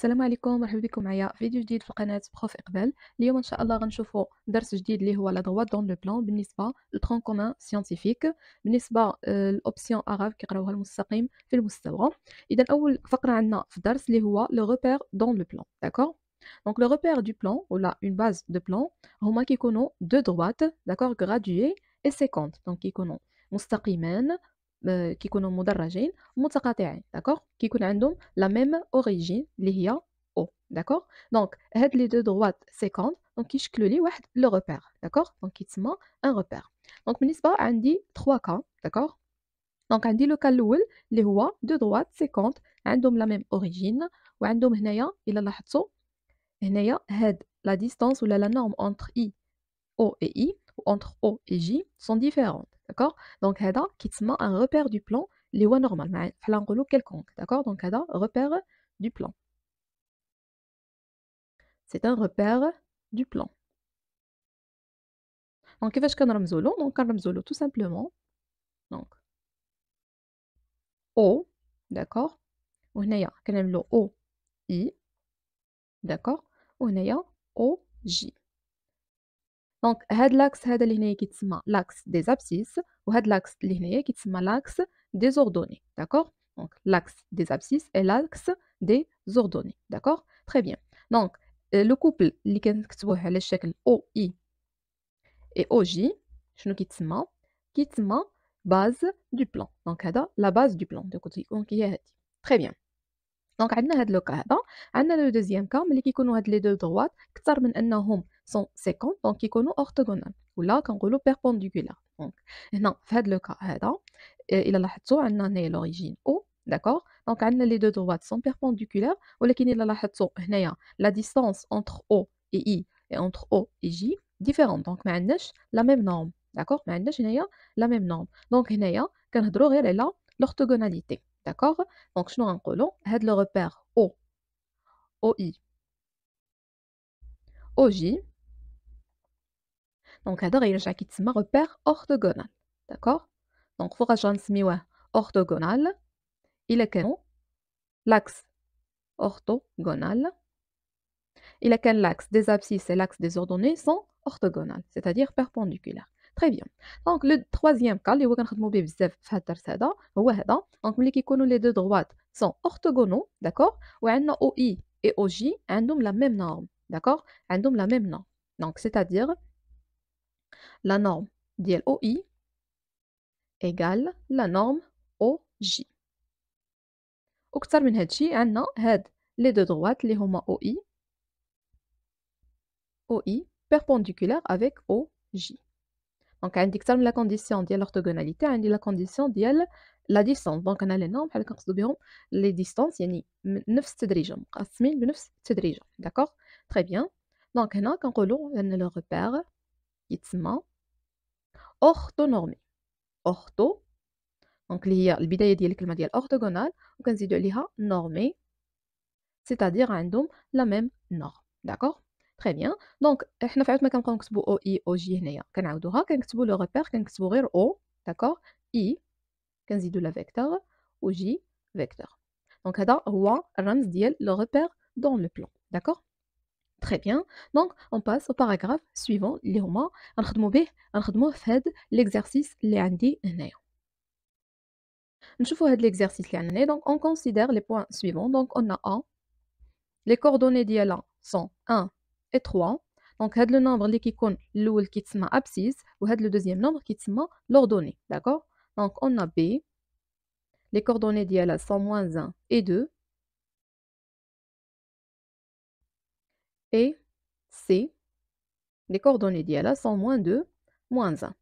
السلام عليكم، مرحبا بكم معايا في فيديو جديد في قناة بروف إقبال. اليوم إن شاء الله غنشوفوا درس جديد اللي هو لا droite dans le plan بالنسبة للترون كومان سيانتيفيك، بالنسبة للأوبسيون أراف كيقراوها المستقيم في المستوى. إذا أول فقرة عندنا في الدرس اللي هو لو روبير دون لو بلان، داكور. دونك لو روبير دو بلان ولا اون باز دو بلان هما كيكونوا دو droite داكور غراديي اي سيكونت، دونك كيكونوا مستقيمان، كيكونوا مدرجين متقاطعين، داكوغ، كيكون عندهم لا ميم اوريجين اللي هي او، داكوغ. دونك هاد لي دو دروات سيكونت دونك كيشكلوا لي واحد لو روبير، داكوغ، دونك كيتسمى ان روبير. دونك بالنسبه عندي 3 كا، داكوغ. دونك عندي لو كا الاول اللي هو دو دروات سيكونت عندهم لا ميم اوريجين، وعندهم هنايا الا لاحظتوا هنايا هاد لا ديستانس ولا لا نورم اونتر اي O et I, ou entre O et J, sont différentes, d'accord. Donc, هذا كيتسمى un repère du plan اللي هو normal، بحال نقولوا quelconque, d'accord. Donc, هذا repère du plan. C'est un repère du plan. Donc, كيفاش كنرمزوا له؟ Donc, كنرمزوا له tout simplement. Donc, O, d'accord. وهنايا كنعملوا O I, d'accord. وهنايا O J. دونك هاد لاكس هذا اللي هنايا كيتسمى لاكس دي زابسيس، وهاد لاكس اللي هنايا كيتسمى لاكس دي زوردوني، داكوغ. دونك لاكس دي زابسيس اي لاكس دي زوردوني، داكوغ. تري بيان. دونك لو كوبل اللي كنكتبوه على الشكل او اي اي او جي شنو كيتسمى؟ كيتسمى باز دو بلان. دونك هذا لا باز دو بلان، دونك هي هادي. تري بيان. دونك عندنا هاد لو كا هذا. عندنا لو دوزيام كا ملي كيكونوا هاد لي دو دروات كثر من انهم سون 50 دونك كيكونوا اورتوغونال ولا كنقولوا بيربونديكولار. دونك هنا في هاد لو كا هذا الا لاحظتوا عندنا هنايا لوريجين او، داكوغ. دونك عندنا لي دو دروات سون بيربونديكولار، ولكن الا لاحظتوا هنايا لا ديستانس اونتر او اي اي اي اونتر او اي جي ديفيرون، دونك ما عندناش لا ميم نورم، داكوغ. ما عندناش هنايا لا ميم نورم. دونك هنايا كنهضروا غير على لورتوغوناليتي، داكوغ. دونك شنو غنقولوا؟ هاد لو روبير او او اي او جي دونك هذا غيرجع كيتسمى روبير اورتوغونال، داكوغ. دونك فوقاش غنسميوه اورتوغونال؟ الا كانوا لاكس اورتوغونال، الا كان لاكس دي زابسيس et l'axe des ordonnées sont orthogonales c'est-à-dire perpendiculaires. Très bien. دونك لو troisième cas اللي هو كنخدموا به بزاف في هذا الدرس هذا هو هذا. دونك ملي كيكونوا لي دو droites sont orthogonaux، داكوغ، وعندنا OI et OJ عندهم la même norme، داكوغ، عندهم la même norme. Donc c'est-à-dire la norme ديال OI égale la norme OJ. وكثر من هادشي عندنا هاد لي دو droites اللي هما OI perpendiculaire avec OJ. دونك عندي أكثر من لا كونديسيون ديال l'orthogonalité، عندي لا كونديسيون ديال لا ديستانس. دونك أنا لي نورم بحال كنقصدو بهم لي ديستانس، يعني نفس التدريجة، مقسمين بنفس التدريجة، داكوغ. تري بيان. دونك هنا كنقولوا أن لو روبير يتسمى أورثونورمي. أورثو دونك اللي هي البداية ديال الكلمة ديال أورثوغونال، وكنزيدو عليها نورمي c'est-à-dire عندهم لا ميم نورم، داكوغ. تري بيان. دونك حنا في عوض ما كنبقاو نكتبوا او اي او جي هنايا كنعاودوها كنكتبوا لو ريبير كنكتبوا غير او، داكوغ، اي كنزيدوا لا فيكتور و جي فيكتور. دونك هذا هو الرمز ديال لو ريبير دون لو بلان، داكوغ. تري بيان. دونك اون باس او باراغراف سويفون اللي هما غنخدموه في هاد ليكزارسيس اللي عندي هنايا. نشوفوا هاد ليكزارسيس اللي عندنا. دونك اون كونسيدير لي بوين سويفون. دونك on a A، les coordonnées ديالها sont 1 et 3. دونك هاد لو نومبر اللي كيكون الاول كيتسمى ابسيس، وهاد لو دوزيام نومبر كيتسمى لوردوني، داكوغ. دونك on a B، les coordonnées ديالها sont -1 et 2، et C، les coordonnées ديالها sont -2 -1.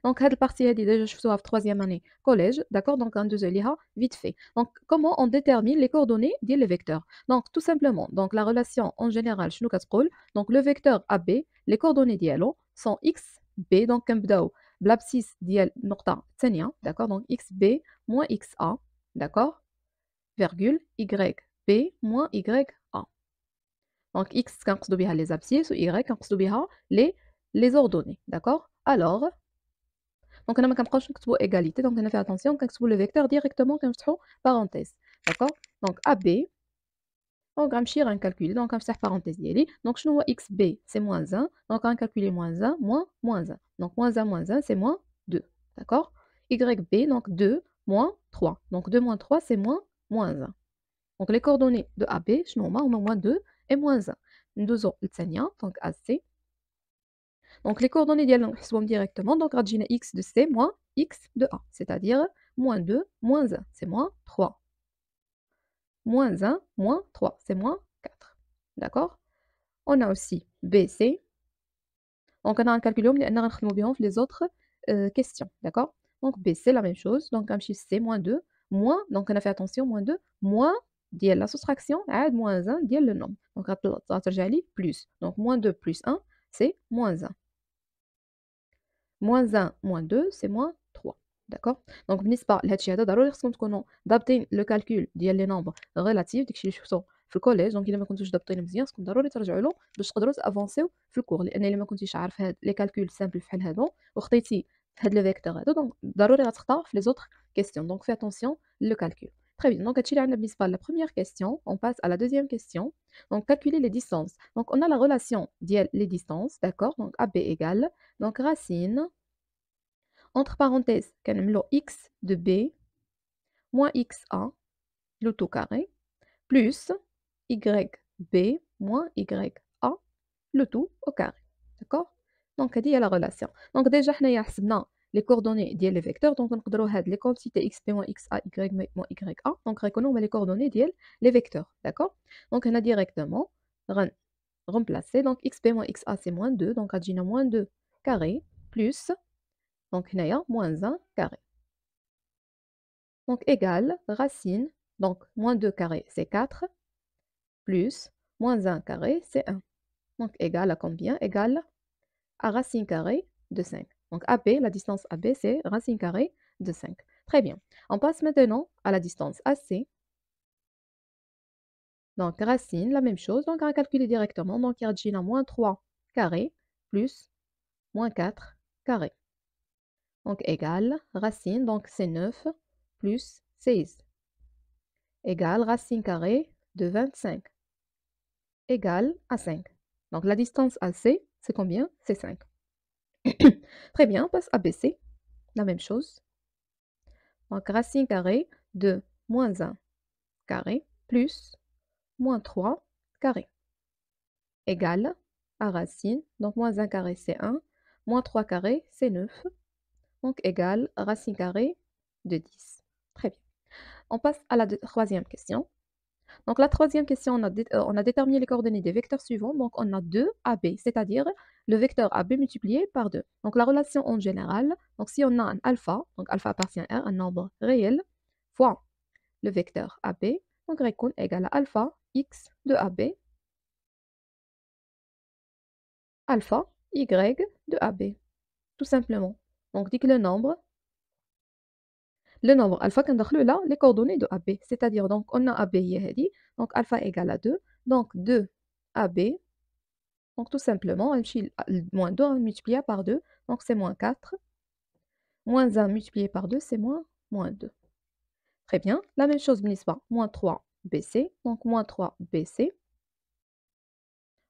دونك هاد البارتي هادي ديجا شفتوها في 3e année collège، داكوغ. دونك غندوزو عليها vite fait. Donc comment on détermine les coordonnées ديال les vecteurs؟ Donc tout simplement donc la relation en général شنو كتقول؟ donc le vecteur AB les coordonnées ديالو sont xb، donc كنبداو بلابسيس ديال النقطة الثانية، داكوغ. donc xb moins xa، داكوغ، virgule yb moins ya. donc x كنقصدو بها les abscisses و y كنقصدو بها les ordonnées، داكوغ. alors دونك هنا ما كنبقاوش نكتبوا ايغاليتي، دونك هنا فيها اتونسيون كنكتبوا لو فيكتور ديريكتومون كنفتحوا بارونتيز، داكوغ. دونك AB دونك غنمشي غنكالكولي دونك غنفتح parenthèse ديالي دونك شنو هو xb c'est moins 1 دونك غنكالكولي moins 1 moins 1 donc moins 1 moins 1 c'est moins 2 d'accord yb donc 2 moins 3 donc 2 moins 3 c'est moins 1 donc les coordonnées de AB شنو هما moins 2 et moins 1 ندوزو للثانية donc AC donc les coordonnées ديالنا نحسبوهم directement donc غتجينا x de C moins x de A c'est-à-dire moins 2 moins 1 c'est moins 3 moins 1 moins 3 c'est moins 4 d'accord on a aussi BC donc on a un calculum لأن غنخدمو بهم في les autres questions d'accord donc BC la même chose donc غنمشي C moins 2 moins donc on a fait attention moins 2 moins ديال la soustraction عاد moins 1 ديال le nombre donc غترجع لي plus donc moins 2 plus 1 c'est moins 1 moins 1 moins 2 c'est moins 3 d'accord donc بالنسبة لهاد الشي هذا ضروري خصكم تكونوا ضابطين لو كالكول ديال لي نومبر ريلاتيف داكشي اللي شفتو في الكوليج دونك الا ما كنتوش ضابطين مزيان خصكم ضروري ترجعوا له باش تقدروا تافونسيو في الكور لان الا ما كنتيش عارف هاد لي كالكول سامبل بحال هادو وخديتي هاد لو فيكتور هادو دونك ضروري غتخطا في لي زوطخ كيسيون دونك في اتونسيون لو كالكول très bien donc هادشي اللي عندنا بالنسبة لا première question on passe à la deuxième question donc calculer les distances donc on a la relation ديال les distances d'accord donc AB égale donc racine entre parenthèses كنعملو x de B moins xa le tout carré plus yb moins ya le tout au carré d'accord donc هذه هي la relation donc déjà حنايا حسبنا les coordonnées ديال les vecteurs donc نقدروا هاد les quantités xp moins xa y moins ya donc غيكونوا هما les coordonnées ديال les vecteurs d'accord donc هنا directement remplacer donc xp moins xa c'est moins 2 donc غتجينا moins 2 carré plus donc هنايا moins 1 carré donc égale racine donc moins 2 carré c'est 4 plus moins 1 carré c'est 1 donc égale à combien égale à racine carrée de 5 donc AB la distance AB c'est racine carrée de 5 très bien on passe maintenant à la distance AC donc racine la même chose donc on va calculer directement donc il y a moins 3 carré plus moins 4 carré donc égale racine donc c'est 9 plus 16 égale racine carrée de 25 égale à 5. Donc la distance AC, c'est combien? C'est 5. Très bien, on passe à BC, la même chose. Donc racine carrée de moins 1 carré plus moins 3 carré égale à racine, donc moins 1 carré c'est 1, moins 3 carré c'est 9, donc égale racine carrée de 10. Très bien. On passe à la troisième question. Donc la troisième question, on a déterminé les coordonnées des vecteurs suivants. Donc on a 2 AB, c'est-à-dire le vecteur AB multiplié par 2. Donc la relation en général, donc si on a un alpha, donc alpha appartient à un nombre réel, fois le vecteur AB, donc récon égale à alpha x de AB, alpha y de AB, tout simplement. Donc dit que le nombre alpha كندخلو là les coordonnées de AB, c'est-à-dire donc on a AB هي هذه, donc alpha égale à 2, donc 2 AB, donc tout simplement, moins 2 multiplié par 2, donc c'est moins 4. Moins 1 multiplié par 2, c'est moins 2. Très bien. La même chose, moins 3 BC, donc moins 3 BC.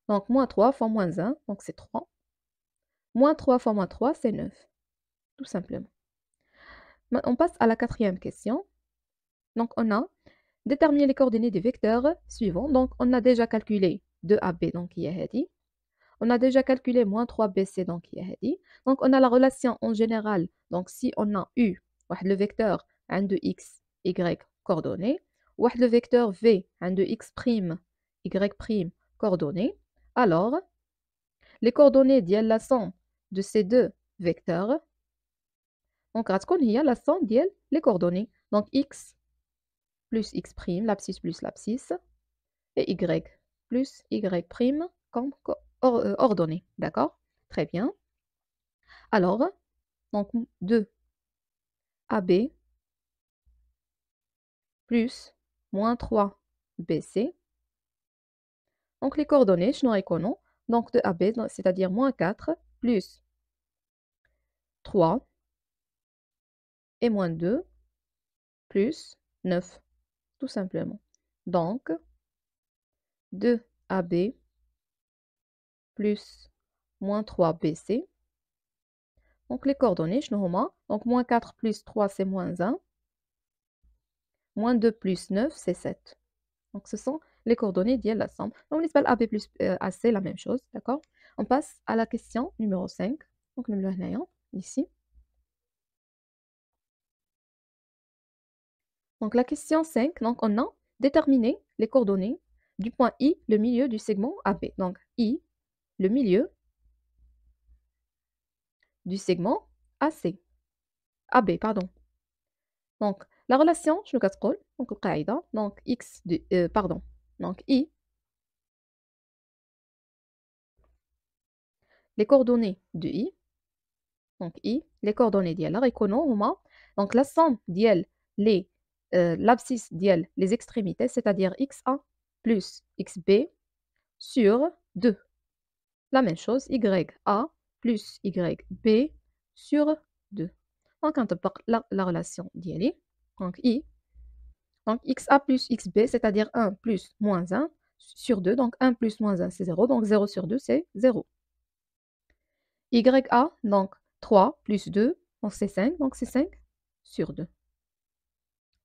Donc moins 3 fois moins 1, donc c'est 3. Moins 3 fois moins 3, c'est 9. Tout simplement. On passe à la quatrième question. Donc on a déterminé les coordonnées des vecteurs suivants. Donc on a déjà calculé 2AB, donc il y a dit. On a déjà calculé moins 3BC, donc il y a dit. Donc on a la relation en général. Donc si on a eu le vecteur de x, y coordonnées, le vecteur v de x', y' coordonnées, alors les coordonnées ديال la somme de ces deux vecteurs, donc غتكون هي la somme ديال les coordonnées. Donc x plus x', l'abscisse plus l'abscisse, et y plus y' comme ordonnées. D'accord? Très bien. Alors, donc 2 AB plus moins 3 BC. Donc les coordonnées, je n'aurai qu'au nom. Donc 2 AB, c'est-à-dire moins 4 plus 3 et moins 2 plus 9, tout simplement. Donc, 2AB plus moins 3BC. Donc les coordonnées, شنو هما؟ Donc moins 4 plus 3, c'est moins 1. Moins 2 plus 9, c'est 7. Donc ce sont les coordonnées ديال la somme. Donc بالنسبة ل AB plus AC, la même chose, d'accord? On passe à la question numéro 5. Donc نملو هنايا, ici. Donc la question 5, donc on a déterminé les coordonnées du point I, le milieu du segment AB. Donc I, le milieu du segment AC. AB, pardon. Donc la relation, شنو كتقول؟ Donc القاعدة, donc X de, pardon, donc I, les coordonnées de I, donc I, les coordonnées ديالها غيكونوا هما donc la somme ديال les l'abscisse ديال les extrémités, c'est-à-dire XA plus XB sur 2. La même chose, YA plus YB sur 2. Donc كنطبق la relation ديالي, donc I, donc XA plus XB, c'est-à-dire 1 plus moins 1 sur 2, donc 1 plus moins 1 c'est 0, donc 0 sur 2 c'est 0. YA, donc 3 plus 2, donc c'est 5, donc c'est 5 sur 2.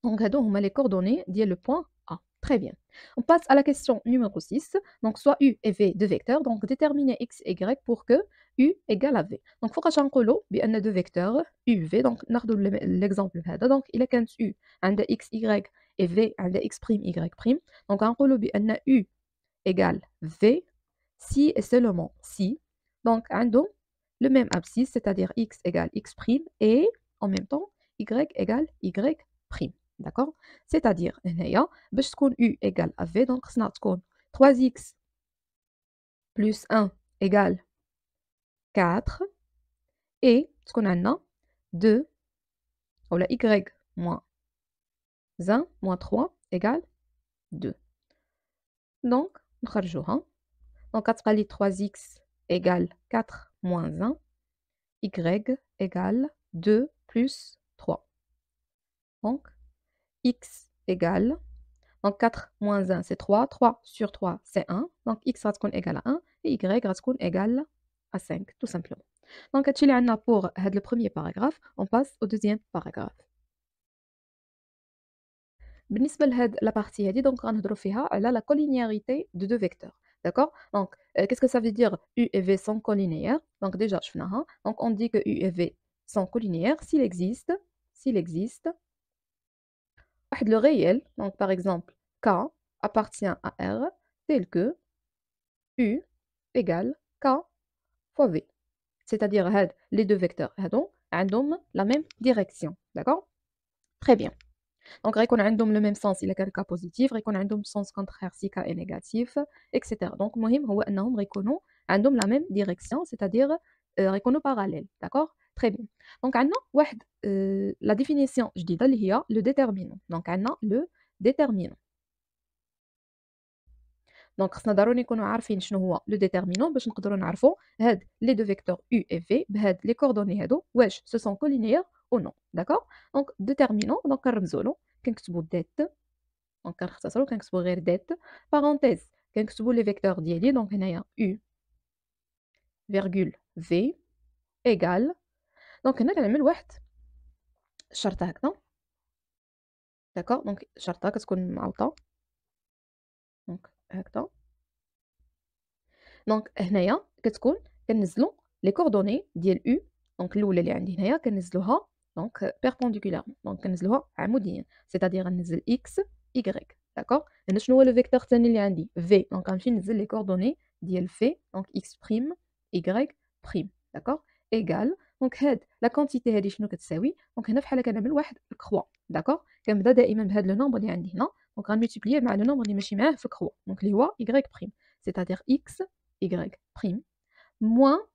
Donc, on met les coordonnées ديال le point A. Très bien. On passe à la question numéro 6. Donc, soit U et V deux vecteurs. Donc, déterminer X et Y pour que U égale à V. Donc, فوقاش غنقولوا بأن deux vecteurs U, V. Donc, ناخذوا l'exemple هذا. Donc, إلا كانت U عندها X, Y et V عندها X', Y'. Donc, غنقولوا بأن U égale V si et seulement si. Donc, عندهم le même abscisse, c'est-à-dire X égale X' et en même temps Y égale Y'. D'accord? C'est-à-dire, هنايا باش تكون U égale à V, donc خصنا تكون 3x plus 1 égale 4 et تكون عندنا 2 ou la Y moins 1 moins 3 égale 2. Donc, نخرجوها. Donc, كتبقى لي 3x égale 4 moins 1, Y égale 2 plus 3. Donc, x égale, donc 4 moins 1 c'est 3, 3 sur 3 c'est 1, donc x va être égal à 1 et y va être égal à 5, tout simplement. Donc, pour le premier paragraphe, on passe au deuxième paragraphe. بالنسبة لهاد la partie هادي donc غنهضروا فيها على la collinéarité de deux vecteurs. D'accord? Donc, qu'est-ce que ça veut dire U et V sont collinéaires? Donc déjà, donc on dit que U et V sont collinéaires s'il existe le réel, donc par exemple K appartient à R tel que U égale K fois V. C'est-à-dire les deux vecteurs ont la même direction. D'accord? Très bien. Donc, ils ont le même sens si le cas positif, ils ont le sens contraire si le cas est négatif, etc. Donc, le plus important, ils ont la même direction, c'est-à-dire ils sont parallèles. D'accord? Très bien. Donc, la définition, je dis, le déterminant. Donc, le déterminant. Donc, خصنا ضروري نكونوا عارفين شنو هو لو ديتيرمينون باش نقدروا نعرفوا هاد لي دو فيكتور U et V بهاد لي كوردوني هادو واش سو سون كولينيير او نو. داكوغ؟ دونك ديتيرمينون دونك كنرمزوا له كنكتبوا ديت، دونك كنختصروا كنكتبوا غير ديت بارونتيز كنكتبوا لي فيكتور ديالي. دونك هنايا U فيرغول V ايغال، دونك هنا كنعمل واحد الشرطه هكذا. داكوغ؟ دونك شرطه كتكون معوطه دونك هكذا. دونك هنايا كتكون كنزلوا لي كوردوني ديال U. دونك الاولى اللي عندي هنايا كنزلوها دونك بيربونديكولارمون، دونك كنزلوها عموديا، سيتادير غنزل اكس Y. داكوغ؟ هنا شنو هو لو فيكتور الثاني اللي عندي V، دونك غنمشي نزل لي كوردوني ديال في دونك X', Y'. داكوغ؟ ايغال، دونك هاد لا كونتيتي هادي شنو كتساوي؟ دونك هنا بحال كنعمل واحد الكخوا. داكوغ؟ كنبدا دائما بهاد لو نومبر اللي عندي هنا، دونك غنملتيبلييه مع لو نومبر اللي ماشي معاه في الكخوا، دونك اللي هو Y'، سيتادير X Y' moins,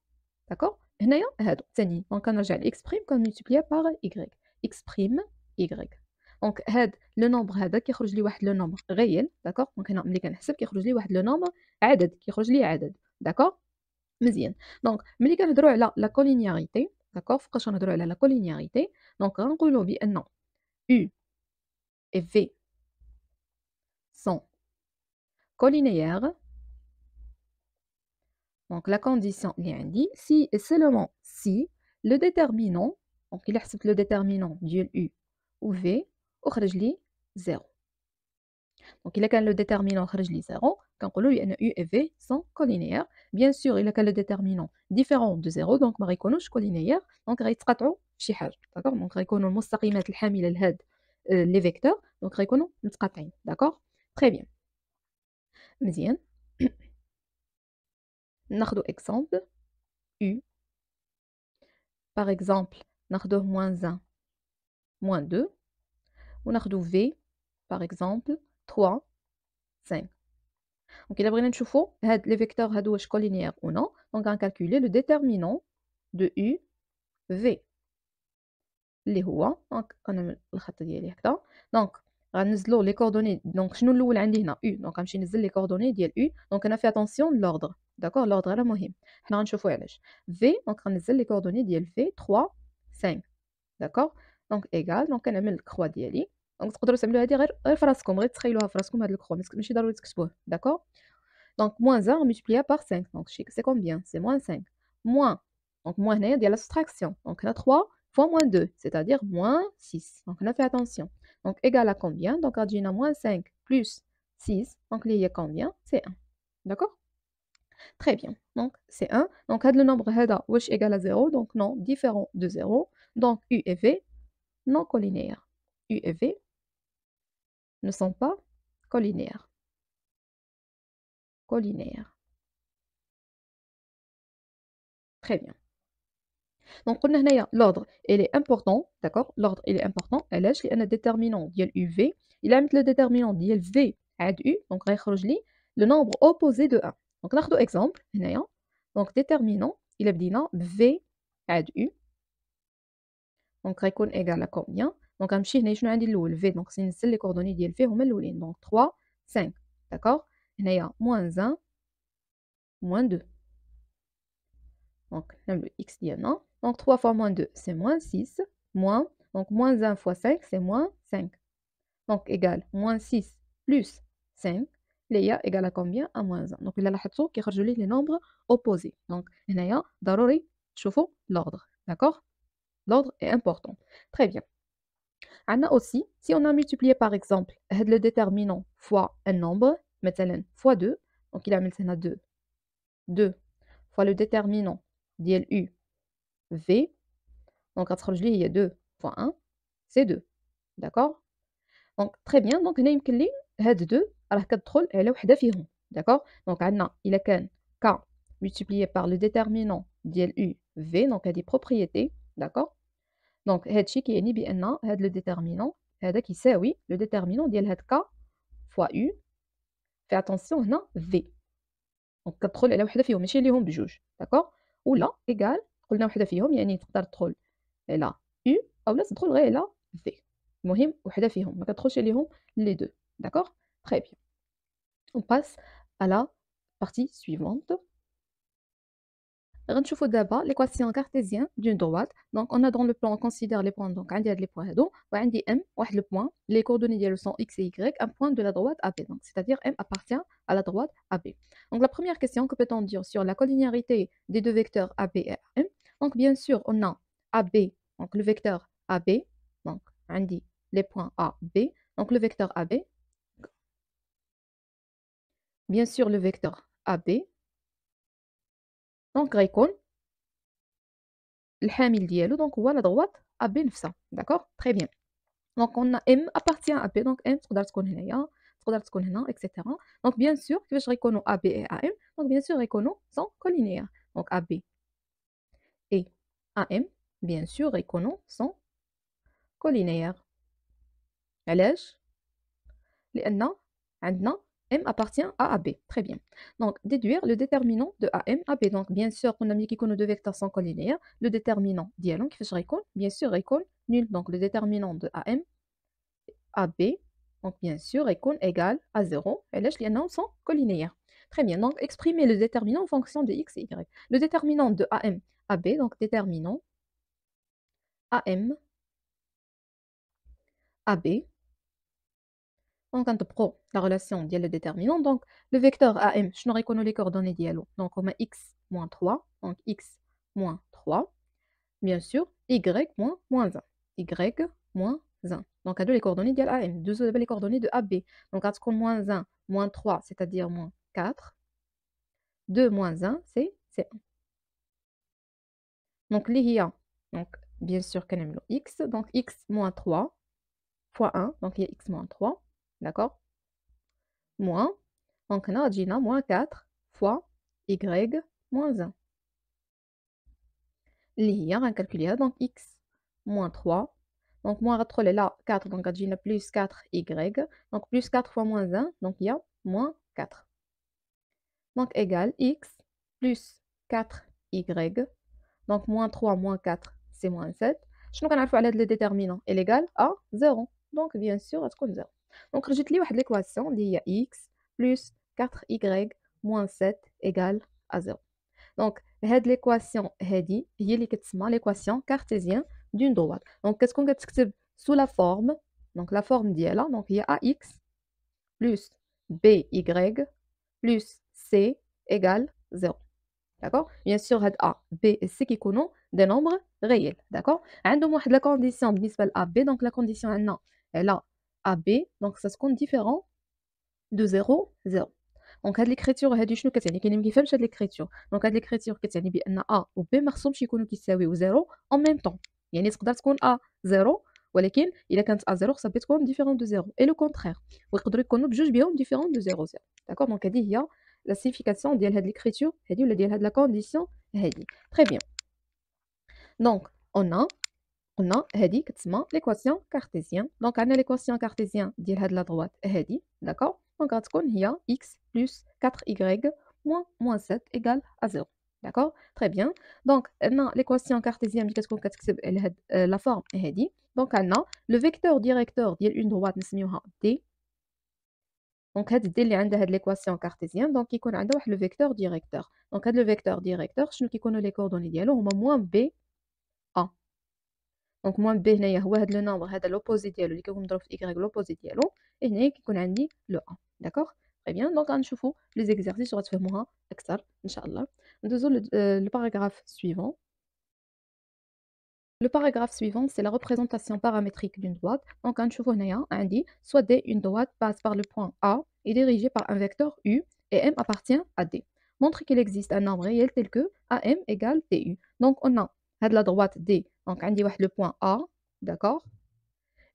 d'accord? هنايا هادو ثانيين، دونك كنرجع لإكس بريم كنملتيبلييه باغ إيكغيك، إكس بريم إيكغيك. دونك هاد لو نومبر هذا كيخرج لي واحد لو نومبر غيال. داكوغ؟ دونك هنا ملي كنحسب كيخرج لي واحد لو نومبر عدد، كيخرج لي عدد. داكوغ؟ مزيان. دونك ملي كنهضروا على لا كولينياريتي، داكوغ؟ فوقاش غنهضروا على لا كولينياريتي؟ دونك غنقولوا بأن U et V sont collinéaire. Donc la condition اللي عندي si et seulement si le déterminant donc il حسبت le déterminant ديال U و V وخرج لي 0. Donc إلا كان le déterminant خرج لي 0 كنقولوا بأن U et V sont collinéaires. Bien sûr إلا كان le déterminant différent de 0 donc ما غيكونوش collinéaires donc غيتقاطعوا فشي حاجة داكوغ. donc غيكونوا المستقيمات الحاملة لهاد لي فيكتور donc غيكونوا متقاطعين داكوغ. très bien مزيان. ناخدو exemple U par exemple ناخدوه -1 -2 وناخدو V par exemple 3 5. Donc إلا بغينا نشوفو هاد لي فيكتور هادو واش collinéaires ou non donc غنكالكولي le déterminant de U V اللي هو دونك انا الخط ديالي هكذا. دونك غنزلو لي كوردوني. دونك شنو الاول عندي هنا U دونك غنمشي نزل لي كوردوني ديال U دونك انا في اتونسيون لوردر داكوغ. لوردر راه مهم حنا غنشوفو علاش. V دونك غنزل لي كوردوني ديال V 3 5 داكوغ. دونك ايغال دونك كنعمل الكخوا ديالي. دونك تقدروا تعملوا هذه غير في راسكم غير تخيلوها في راسكم هاد الكخوا ماشي ضروري تكتبوه داكوغ. دونك moins 1 multiplié par 5 donc c'est combien c'est moins 5 moins donc moins هنايا ديال la soustraction donc là 3 fois moins 2 c'est-à-dire moins 6 donc on a fait attention donc égal à combien donc غتجينا moins 5 plus 6 donc اللي هي combien c'est 1 d'accord. très bien donc c'est 1 donc هاد le nombre هذا واش égal à 0 donc non différent de 0 donc U et V non collinéaires. U et V ne sont pas collinéaires. Collinaire. Très bien. Donc قلنا هنايا l'ordre il est important d'accord. l'ordre il est important علاش لأن déterminant ديال UV إلا عملت le déterminant ديال V عاد U donc غيخرج لي le nombre opposé de 1 donc ناخدو exemple هنايا. donc déterminant إلا بدينا ب V عاد U donc غيكون égal à combien donc غنمشي هنايا شنو عندي الأول V donc خصني ننزل لي coordonnées ديال V هما الأولين donc 3 5 d'accord. هنايا moins 1 moins 2 donc نعملو x ديالنا donc 3 fois moins 2 c'est moins 6 moins donc moins 1 fois 5 c'est moins 5 donc égal moins 6 plus 5 اللي هي égal à combien à moins 1 donc إلا لاحظتوا كيخرجوا لي les nombres opposés donc هنايا ضروري تشوفوا l'ordre d'accord. l'ordre est important. très bien. عندنا aussi si on a multiplié par exemple هاد le déterminant fois un nombre مثلا fois 2 donc إلا عملت هنا 2 fois le déterminant ديال U V donc غتخرج لي هي 2 fois 1 c'est 2 d'accord. donc très bien donc هنا يمكن لي هاد 2 راه كتدخل على وحده فيهم d'accord. donc عندنا إلا كان K multiplié par le déterminant ديال U V donc هذه propriété d'accord. donc هادشي كيعني بأن هاد le déterminant هذا كيساوي le déterminant ديال هاد K fois U في attention هنا V donc كتدخل على وحده فيهم ماشي ليهم بجوج d'accord. ولا égal قلنا وحده فيهم يعني تقدر تدخل على U أولا تدخل غير على V المهم وحده فيهم ما كتدخلش عليهم les deux d'accord. très bien. on passe à la partie suivante. غنشوفوا دابا l'équation cartésienne d'une droite donc on a dans le plan on considère les points donc عندي هاد les points هادو وعندي M واحد le point les coordonnées ديالو sont x et y un point de la droite AB donc c'est-à-dire M appartient à la droite AB. donc la première question que peut-on dire sur la collinéarité des deux vecteurs AB et AM donc bien sûr on a AB donc le vecteur AB donc عندي les points A B donc le vecteur AB bien sûr le vecteur AB donc غيكون الحامل ديالو donc هو لا droite AB نفسها d'accord. très bien. donc on a M appartient à B donc M تقدر تكون هنايا تقدر تكون هنا etc. donc bien sûr كيفاش غيكونوا AB et AM donc bien sûr غيكونوا sont collinéaires donc AB et AM bien sûr غيكونوا sont collinéaires علاش لأن عندنا M appartient à AB. très bien. donc déduire le déterminant de AM à B donc bien sûr قلنا ملي كيكونوا deux vecteurs sont collinéaires le déterminant ديالهم كيفاش غيكون bien sûr غيكون nul donc le déterminant de AM à B donc bien sûr يكون égal à 0 علاش لأنهم sont collinéaires. très bien. donc exprimer le déterminant en fonction de x et y. le déterminant de AM à B donc déterminant AM à B دونك غنطبقوا لا ريلاسيون ديال لو ديترمينون. دونك لو فيكتور AM شنو غيكونوا لي كوردوني ديالو؟ دونك هما x moins 3 دونك x moins 3 bien sûr y moins 1 y moins 1 دونك هادو لي كوردوني ديال AM. ندوزو دابا لي كوردوني دو AB دونك غتكون moins 1 moins 3 c'est-à-dire moins 4 2 moins 1 c'est 1 دونك اللي هي دونك bien sûr كنعملو x دونك x moins 3 fois 1 دونك هي x moins 3 d'accord moins دونك هنا غتجينا moins 4 fois y moins 1 اللي هي غنكالكوليها دونك x moins 3 دونك moins غتدخل على 4 دونك غتجينا plus 4y دونك plus 4 fois moins 1 دونك هي moins 4 دونك égal x plus 4y دونك moins 3 moins 4 c'est moins 7 شنو كنعرفوا على هاد لو ديترمينون il égal à 0 دونك bien sûr غتكون 0 دونك خرجت لي واحد ليكواسيون اللي هي x plus 4y moins 7 égal à 0 دونك هاد ليكواسيون هادي هي اللي كتسمى ليكواسيون كارتيزيان دون droite دونك كتكون كتكتب sous la forme دونك لا فورم ديالها دونك هي ax plus by plus c égale 0 d'accord bien sûr هاد a b et c كيكونوا des nombres réels d'accord عندهم واحد لا كونديسيون بالنسبه ل a b donc la condition عندنا على a b donc ça تكون différent de 0 0 دونك هاد ليكريتور هادي شنو كتعني؟ كاين اللي ما كيفهمش هاد ليكريتور دونك هاد ليكريتور كتعني بان a و b ما خصهمش يكونوا كيساويو 0 en même temps يعني تقدر تكون a 0 ولكن الا كانت a 0 خصها تكون différent de 0 et le contraire ويقدروا يكونوا بجوج بهم différent de 0 0 d'accord دونك هادي هي la signification ديال هاد ليكريتور هادي ولا ديال هاد لا كونديسيون هادي très bien donc قلنا هادي كتسمى ليكواسيون كارتيزيان دونك عندنا ليكواسيون كارتيزيان ديال هاد لا droite هادي d'accord دونك غتكون هي x plus 4y moins 7 égale à 0 d'accord très bien دونك عندنا ليكواسيون كارتيزيان اللي كتكون كتكتب على هاد لا فورم هادي دونك عندنا لو فيكتور ديريكتور ديال اون droite نسميوها d دونك هاد d اللي عندها هاد ليكواسيون كارتيزيان دونك كيكون عندها واحد لو فيكتور ديريكتور دونك هاد لو فيكتور ديريكتور شنو كيكونوا لي كوردوني ديالو هما moins b a دونك moins b هنايا هو هاد لو نومبر هذا لوبوزي ديالو اللي كيكون مضروب في y لوبوزي ديالو et هنايا كيكون عندي لو a داكوغ très bien دونك غنشوفوا لي زيكزارسيس وغتفهموها اكثر ان شاء الله. ندوزو لو باراغراف suivant. Le paragraphe suivant, c'est la représentation paramétrique d'une droite. Donc, غنشوفوا هنايا عندي soit D, une droite passe par le point A est dirigée par un vecteur U et M appartient à D. Montre qu'il existe un nombre réel tel que AM égale TU. Donc, on a هاد la droite D. Donc, عندي واحد le point A, d'accord.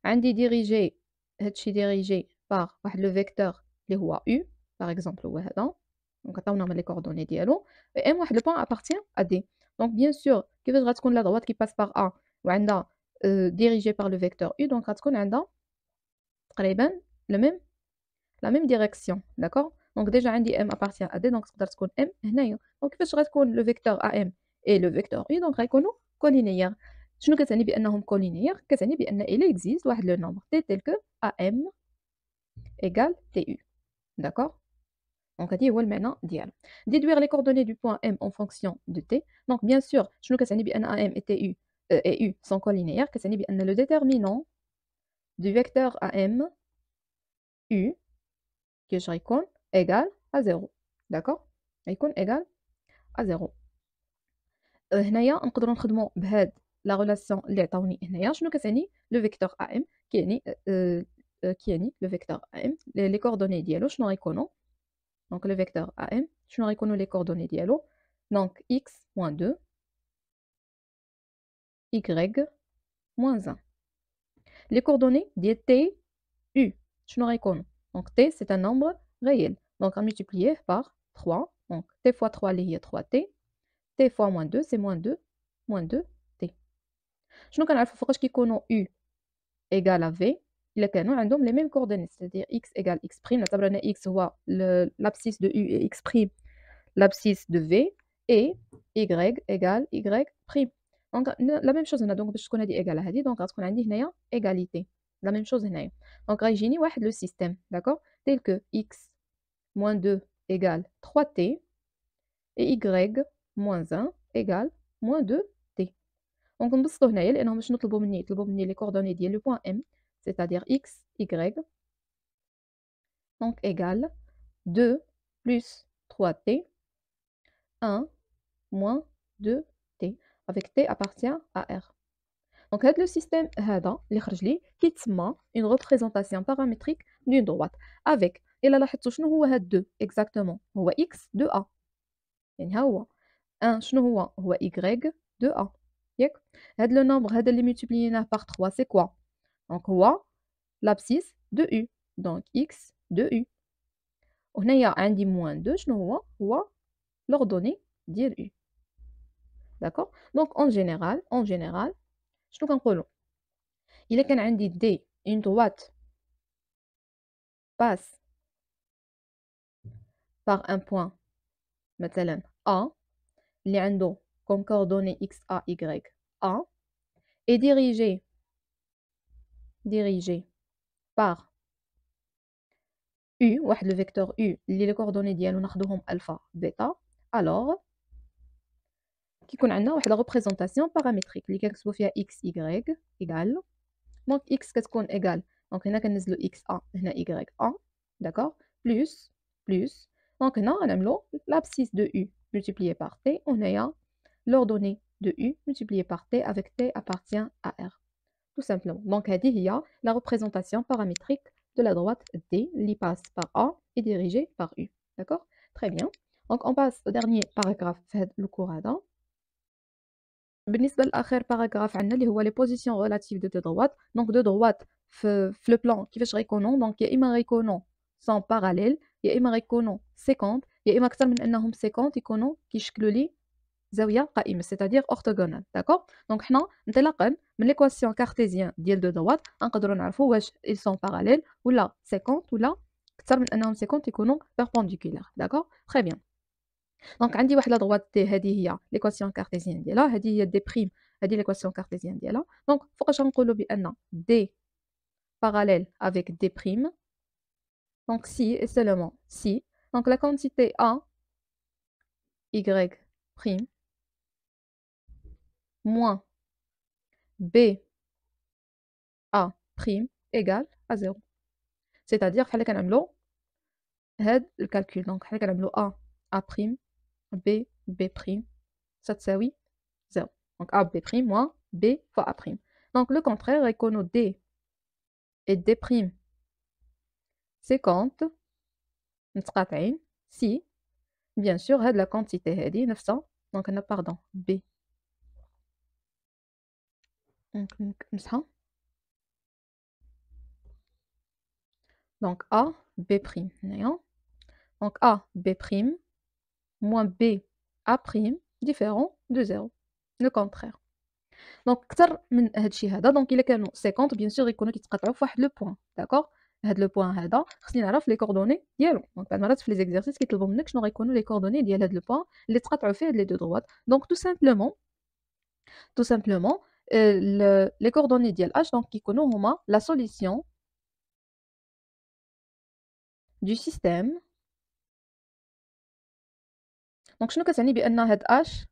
عندي dirigé هادشي dirigé par واحد le vecteur اللي هو U, par exemple هو هذا. Donc, عطاونا هما les coordonnées ديالو. Et M واحد le point appartient à D. Donc, bien sûr, كيفاش غتكون la droite qui passe par A وعندها dirigée par le vecteur U, donc غتكون عندها تقريبا la même direction, d'accord. Donc déjà عندي M appartient à D, donc تقدر تكون M هنايا. donc كيفاش غتكون le vecteur AM et le vecteur U donc غيكونوا collinéaires. شنو كتعني بانهم collinéaires؟ كتعني بان il existe واحد le nombre T tel que AM égale TU, d'accord. donc هادي هو المعنى ديالها. déduire les coordonnées du point M en fonction de T. donc bien sûr شنو كتعني بان AM et TU et U sont collinéaires كتعني بان le déterminant du vecteur AM U كيفاش غيكون égal à 0, d'accord. غيكون égal à 0. هنايا نقدروا نخدموا بهاد لا ريلاسيون اللي عطاوني هنايا. شنو كتعني لو فيكتور AM؟ كيعني لو فيكتور AM لي كوردوني ديالو شنو غيكونوا؟ دونك لو فيكتور AM شنو غيكونوا لي كوردوني ديالو؟ دونك x moins 2 y moins 1. Les coordonnées ديال T U شنو غيكونوا؟ donc T c'est un nombre réel donc à multiplier par 3 donc T fois 3 اللي هي 3T T fois moins 2 c'est moins 2T. شنو كنعرفوا فوقاش كيكونوا U égal à V إلا كانوا عندهم les mêmes coordonnées c'est-à-dire x égale x prime نعتبر أن x هو l'abscisse de U et x prime l'abscisse de V et y égale y prime. donc la même chose هنا donc باش تكون هذه égal هذه donc غتكون عندي هنايا égalité la même chose هنايا. donc غيجيني واحد لو système d'accord tel que x moins 2 égale 3t et y moins 1 égale moins 2t. donc نبسطو هنايا لأنهم شنو طلبوا مني؟ طلبوا مني les coordonnées ديال le point M c'est-à-dire x y donc égale 2 plus 3t, 1 moins 2t, avec t appartient à R. Donc, le système هذا اللي خرج لي كيتسمى une représentation paramétrique d'une droite avec إلا لاحظتوا شنو هو هاد 2 exactement هو x de a يعني ها هو 1 شنو هو y de a ياك هاد لو نومبر هذا اللي ملتبليناه par 3 c'est quoi donc هو l'abscisse de u donc x de u وهنايا عندي moins 2 شنو هو l'ordonnée ديال u d'accord donc en général شنو كنقولوا إلا كان عندي d une droite passe par un point مثلا A اللي عنده comme coordonnées x, a, y, A est dirigé par u واحد le vecteur u اللي les coordonnées ديالو ناخدوهم alpha beta alors كيكون عندنا واحد la représentation paramétrique اللي كنكتبوا فيها x y égale donc x كتكون égale donc هنا كننزلوا x a هنا y a d'accord plus donc هنا غنعملوا l'abscisse de u multiplié par t وهنايا l'ordonnée de u multiplié par t avec t appartient à R tout simplement donc هذه هي la représentation paramétrique de la droite D qui passe par A et dirigée par U d'accord très bien donc on passe au dernier paragraphe في هذا الكور هذا بالنسبة لآخر باراغراف عندنا اللي هو les positions relatives de deux droites donc deux droites في le plan كيفاش غيكونوا donc يا إما غيكونوا sont parallèles يا إما غيكونوا séquentes يا إما أكثر من أنهم séquentes يكونوا كيشكلوا لي زاوية قائمة c'est-à-dire orthogonale d'accord donc حنا انطلاقا من l'équation cartésienne ديال دو droites نقدروا نعرفوا واش ils sont parallèles ولا séquentes ولا أكثر من أنهم séquentes يكونوا perpendiculaires d'accord très bien دونك عندي واحد لا droite t هذه هي l'équation cartésienne ديالها هذه هي d prime هذه l'équation cartésienne ديالها دونك فوقاش غنقولوا بأن d parallèle avec d prime donc si et seulement si donc la quantité a y prime moins b a prime égale à 0 c'est-à-dire بحال كنعملوا هاد الكالكول دونك حنا كنعملوا a prime b b prime ça تساوي 0 donc a b prime moins b fois a prime donc le contraire غيكونوا d et d prime séquentes متقاطعين si bien sûr هاد la quantité هادي نفسها donc هنا pardon b donc نمسحها donc a b prime هنايا donc a b prime moins b a prime différent de 0 le contraire دونك أكثر من هادشي هذا دونك إلا كانوا 50 بيان سور يكونوا كيتقاطعوا في واحد لو بوين داكوغ هاد لو بوين هذا خصني نعرف لي كوردوني ديالو دونك بعض المرات في لي زيكزارسيس كيطلبوا منك شنو غيكونوا لي كوردوني ديال هاد لو بوين اللي تقاطعوا فيه هاد لي دو دروات دونك تو سامبلومون لي كوردوني ديال اش دونك كيكونوا هما لا سوليسيون دو سيستيم دونك شنو كتعني بان هاد اش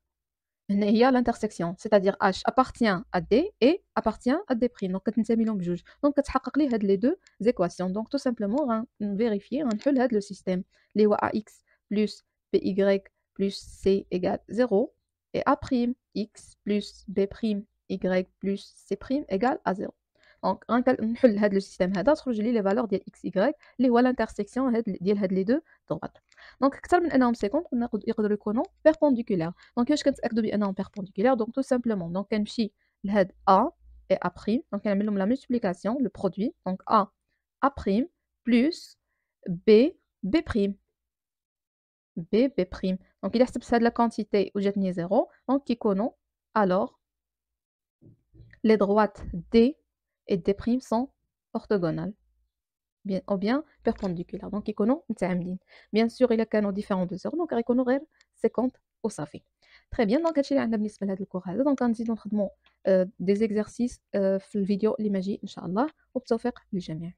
هنا هي l'intersection c'est-à-dire H appartient à D et appartient à D'. Donc كتنتمي لهم بجوج دونك كتحقق لي هاد لي دو زيكواسيون دونك تو سامبلومون غنفيريفي غنحل هاد لو سيستيم اللي هو AX plus BY plus C égale 0 et A prime X plus B prime Y plus C prime égale à 0 دونك غنحل هاد لو سيستيم هذا تخرج لي لي فالور ديال X Y اللي هو l'intersection ديال هاد لي دو droites دونك أكثر من أنهم 50 يقدروا يكونوا perpendiculaires دونك كيفاش كنتأكدوا بأنهم perpendiculaires donc tout simplement donc كنمشي لهاد A et A prime donc كنعمل لهم la multiplication le produit donc A A prime plus B B prime B B prime donc إلا حسبت هاد la quantité وجاتني 0 donc كيكونوا alors les droites D et D prime sont orthogonales bien ou bien perpendiculaires donc يكونوا متعامدين bien sûr إلا كانوا différents de 0 donc غيكونوا غير 50 وصافي très bien donc هادشي اللي عندنا بالنسبه لهذا الكور هذا دونك غنزيدو نخدموا دي زيكزارسيس في الفيديو اللي ماجي ان شاء الله وبالتوفيق للجميع